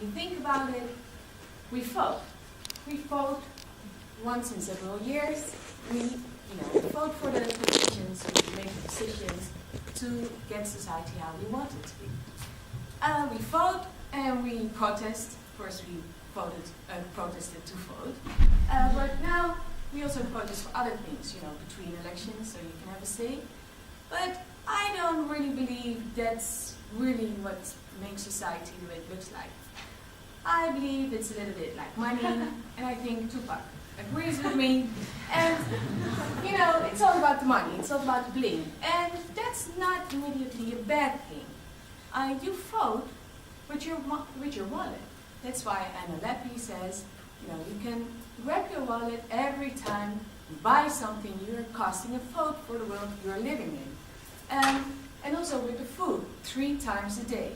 When you think about it, we vote. We vote once in several years. We vote for the positions, we make the decisions to get society how we want it to be. We vote and we protest. Of course, we protested to vote. But now we also protest for other things, between elections, so you can have a say. But I don't really believe that's really what makes society the way it looks like. I believe it's a little bit like money, and I think Tupac agrees with me. And, it's all about the money, it's all about the bling. And that's not immediately a bad thing. You vote with your wallet. That's why Anna Leppi says, you can grab your wallet every time you buy something, you're casting a vote for the world you're living in. And also with the food, 3 times a day.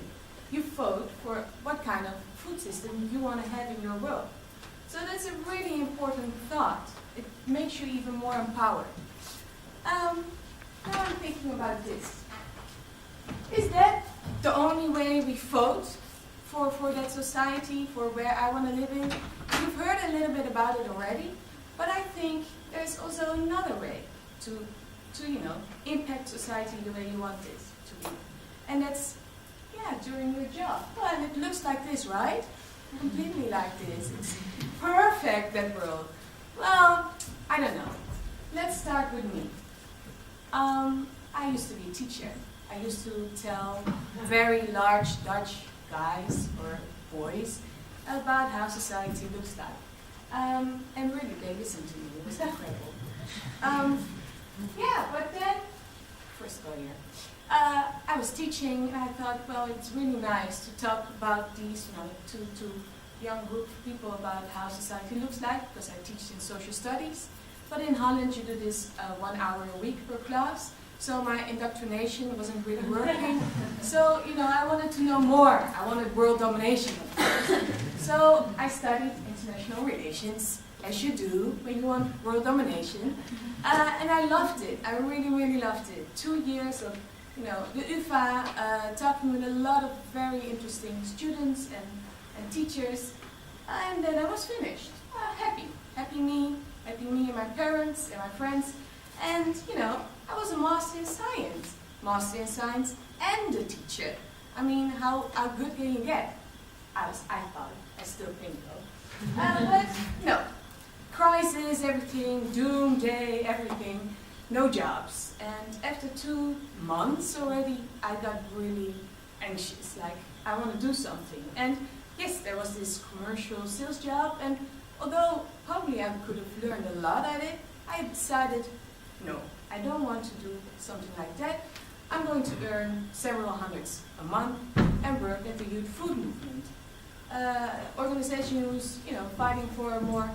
You vote for what kind of food system you want to have in your world. So that's a really important thought. It makes you even more empowered. Now I'm thinking about this. Is that the only way we vote for that society, for where I want to live in? You've heard a little bit about it already, but I think there's also another way to impact society the way you want it to be. And that's, during your job. Well, and it looks like this, right? Completely like this. It's perfect, that world. Well, I don't know. Let's start with me. I used to be a teacher. I used to tell very large Dutch guys or boys about how society looks like. And really, they listened to me. It was incredible. But then, first of all, I was teaching, and I thought, well, it's really nice to talk about these, to young group of people about how society looks like, because I teach in social studies. But in Holland, you do this 1 hour a week per class, so my indoctrination wasn't really working. So, I wanted to know more. I wanted world domination, of course. So I studied international relations, as you do when you want world domination. And I loved it. I really, really loved it. 2 years of the UvA, talking with a lot of very interesting students and teachers, and then I was finished. Happy me and my parents and my friends, and I was a master in science and a teacher. I mean, how good can you get? I thought, I still think though. But no, crisis, everything, doomsday, everything. No jobs. And after 2 months already, I got really anxious, like I want to do something. And yes, there was this commercial sales job, and although probably I could have learned a lot at it, I decided, no, I don't want to do something like that. I'm going to earn several hundreds a month and work at the Youth Food Movement. Organization who's, fighting for a more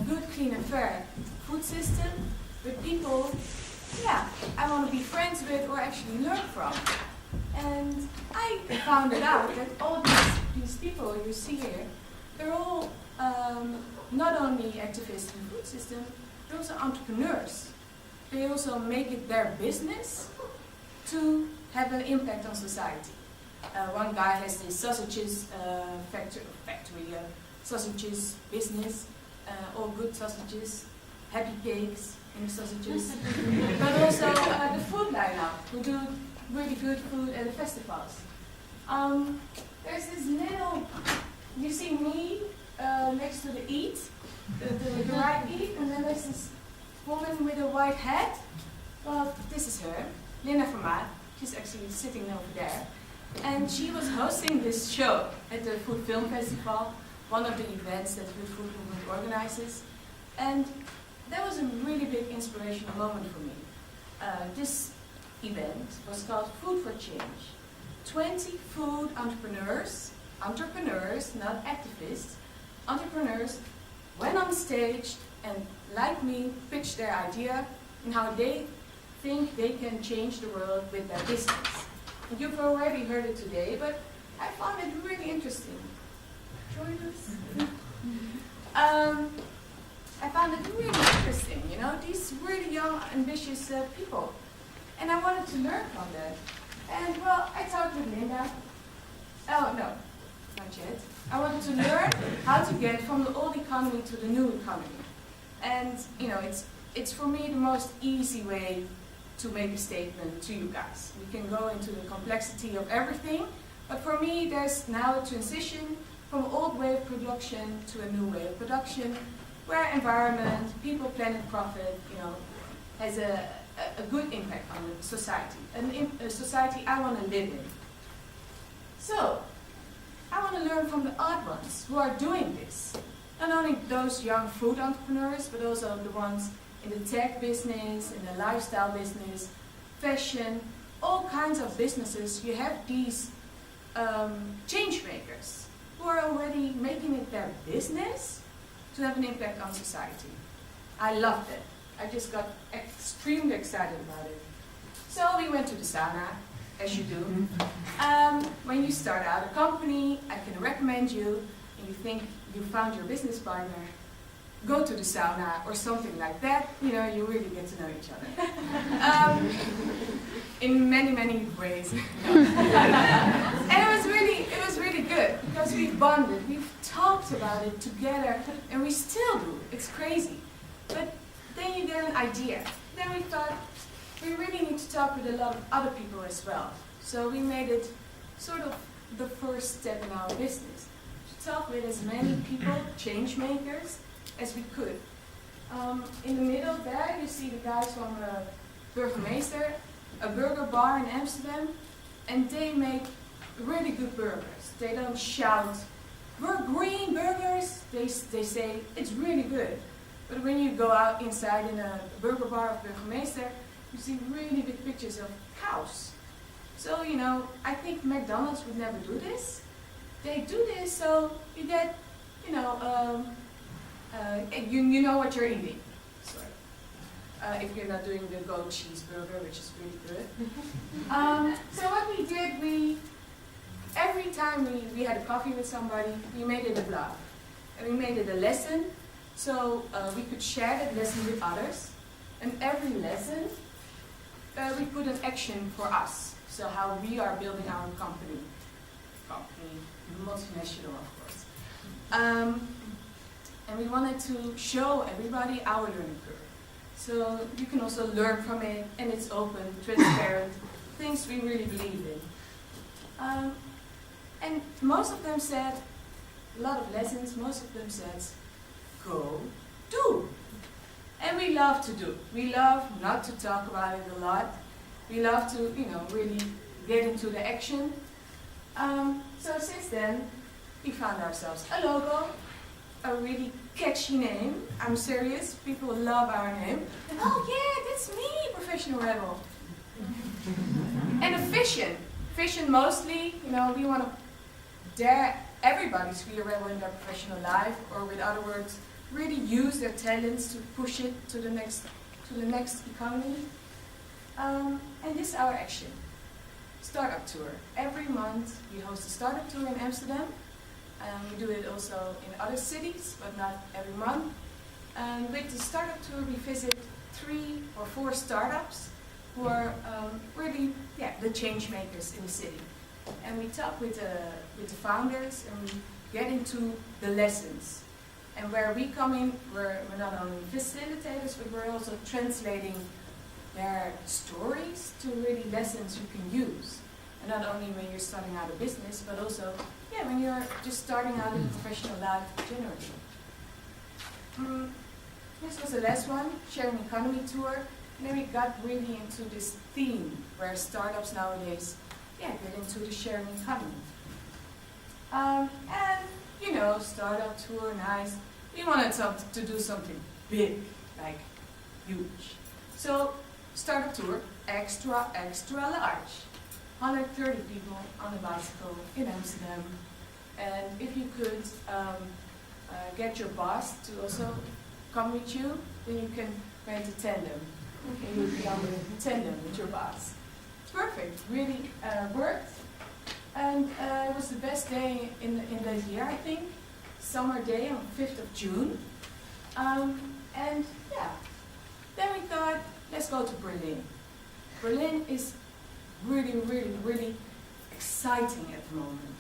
good, clean and fair food system with people, I want to be friends with or actually learn from. And I found it out that all these people you see here, they're all not only activists in the food system, they're also entrepreneurs. They also make it their business to have an impact on society. One guy has this sausages factory, sausages business, all good sausages, happy cakes in the sausages, but also the food lineup, who do really good food at the festivals. There's this little, you see me next to the eat, the right eat, and then there's this woman with a white hat. Well, this is her, Linda Vermaat. She's actually sitting over there. And she was hosting this show at the Food Film Festival, one of the events that the Food Movement organizes. And that was a really big inspirational moment for me. This event was called Food for Change. 20 food entrepreneurs, not activists, entrepreneurs went on stage and, like me, pitched their idea and how they think they can change the world with their business. And you've already heard it today, but I found it really interesting. Join us. I found it really interesting, these really young, ambitious people. And I wanted to learn from that. And well, I talked with Linda. Oh, no, not yet. I wanted to learn how to get from the old economy to the new economy. And you know, it's for me the most easy way to make a statement to you guys. We can go into the complexity of everything, but for me there's now a transition from old way of production to a new way of production, where environment, people, planet, profit, you know, has a good impact on the society, a society I want to live in. So, I want to learn from the odd ones who are doing this. Not only those young food entrepreneurs, but also the ones in the tech business, in the lifestyle business, fashion, all kinds of businesses. You have these change makers who are already making it their business to have an impact on society. I loved it. I just got extremely excited about it. So we went to the sauna, as you do. When you start out a company, I can recommend you, and you think you found your business partner, go to the sauna or something like that. You know, you really get to know each other. In many, many ways. And it was really good because we've bonded, we've talked about it together, and we still do. It's crazy. But then you get an idea. Then we thought, we really need to talk with a lot of other people as well. So we made it sort of the first step in our business. To talk with as many people, change makers, as we could. In the middle there, you see the guys from Burgemeester, a burger bar in Amsterdam, and they make really good burgers. They don't shout, "We're green burgers." They say, it's really good. But when you go out inside in a burger bar of Burgemeester, you see really big pictures of cows. So, you know, I think McDonald's would never do this. They do this so you get, you know, you know what you're eating. Sorry. If you're not doing the goat cheeseburger, which is really good. So what we did, every time we had a coffee with somebody, we made it a blog. And we made it a lesson, so we could share that lesson with others. And every lesson, we put an action for us. So how we are building our company, multinational of course. And we wanted to show everybody our learning curve. So you can also learn from it, and it's open, transparent, things we really believe in. And most of them said, a lot of lessons, most of them said, go do. And we love to do. We love not to talk about it a lot. We love to, you know, really get into the action. So since then, we found ourselves a logo, a really catchy name. I'm serious, people love our name. And, oh yeah, that's me, Professional Rebel. And a vision. Vision mostly, you know, we want to dare everybody to be a rebel in their professional life, or with other words, really use their talents to push it to the next economy. And this is our action. Startup tour. Every month we host a startup tour in Amsterdam. We do it also in other cities, but not every month. With the startup tour we visit 3 or 4 startups who are really the change makers in the city. And we talk with the founders, and we get into the lessons. And where we come in, we're not only facilitators, but we're also translating their stories to really lessons you can use. And not only when you're starting out a business, but also when you're just starting out in professional life generally. This was the last one, Sharing Economy Tour. And then we got really into this theme where startups nowadays get into the sharing economy. And, you know, startup tour, nice. We wanted to do something big, like huge. So, startup tour, extra large. 130 people on a bicycle in Amsterdam. And if you could get your boss to also come with you, then you can rent a tandem. And you would be on the tandem with your boss. It's perfect, really worked. And it was the best day in the year, I think. Summer day on 5th of June. And then we thought, let's go to Berlin. Berlin is really, really, really exciting at the moment.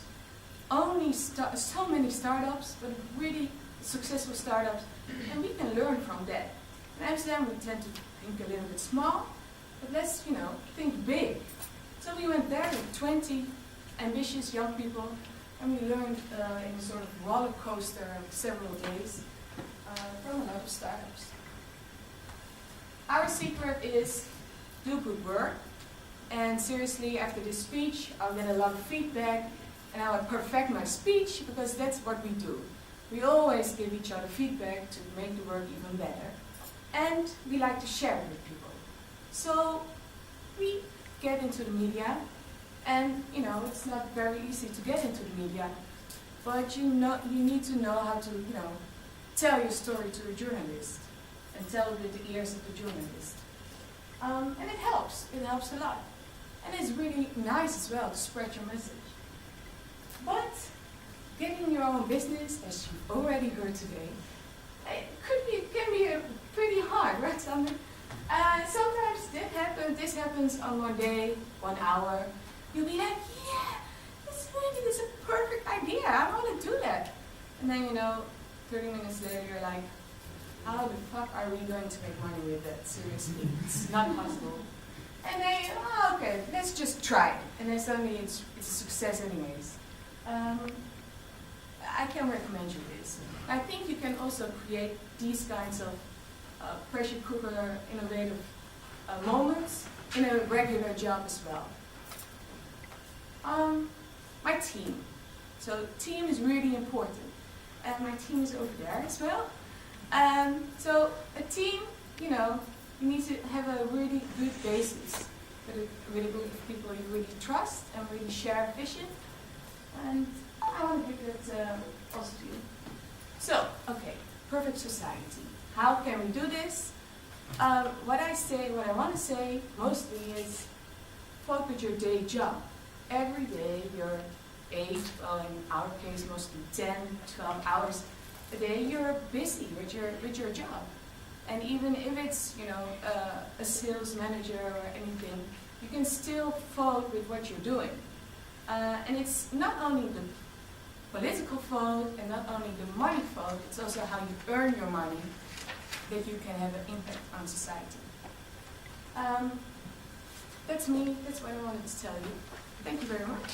only so many startups, but really successful startups, and we can learn from that. In Amsterdam, we tend to think a little bit small, but let's, think big. So we went there with 20 ambitious young people, and we learned in a sort of roller coaster of several days from a lot of startups. Our secret is do good work, and seriously, after this speech, I'll get a lot of feedback, and I will perfect my speech, because that's what we do. We always give each other feedback to make the work even better, and we like to share it with people. So we get into the media, and it's not very easy to get into the media, but you need to know how to tell your story to a journalist and tell it with the ears of the journalist. And it helps a lot. And it's really nice as well to spread your message. But getting your own business, as you've already heard today, it can be pretty hard, right, Sander? Sometimes this happens on one day, 1 hour. You'll be like, yeah, this is a perfect idea, I want to do that. And then, 30 minutes later, you're like, how the fuck are we going to make money with that? Seriously, it's not possible. And then, okay, let's just try it. And then suddenly it's a success anyways. I can recommend you this. I think you can also create these kinds of pressure cooker innovative moments in a regular job as well. My team. So team is really important. And my team is over there as well. So a team, you need to have a really good basis with a group of people you really trust and really share a vision. And I want to give that also to you. So, okay, perfect society. How can we do this? What I want to say mostly is focus with your day job. Every day you're 8, well in our case mostly 10, 12 hours a day, you're busy with your job. And even if it's, a sales manager or anything, you can still vote with what you're doing. And it's not only the political vote and not only the money vote, it's also how you earn your money that you can have an impact on society. That's me, that's what I wanted to tell you. Thank you very much.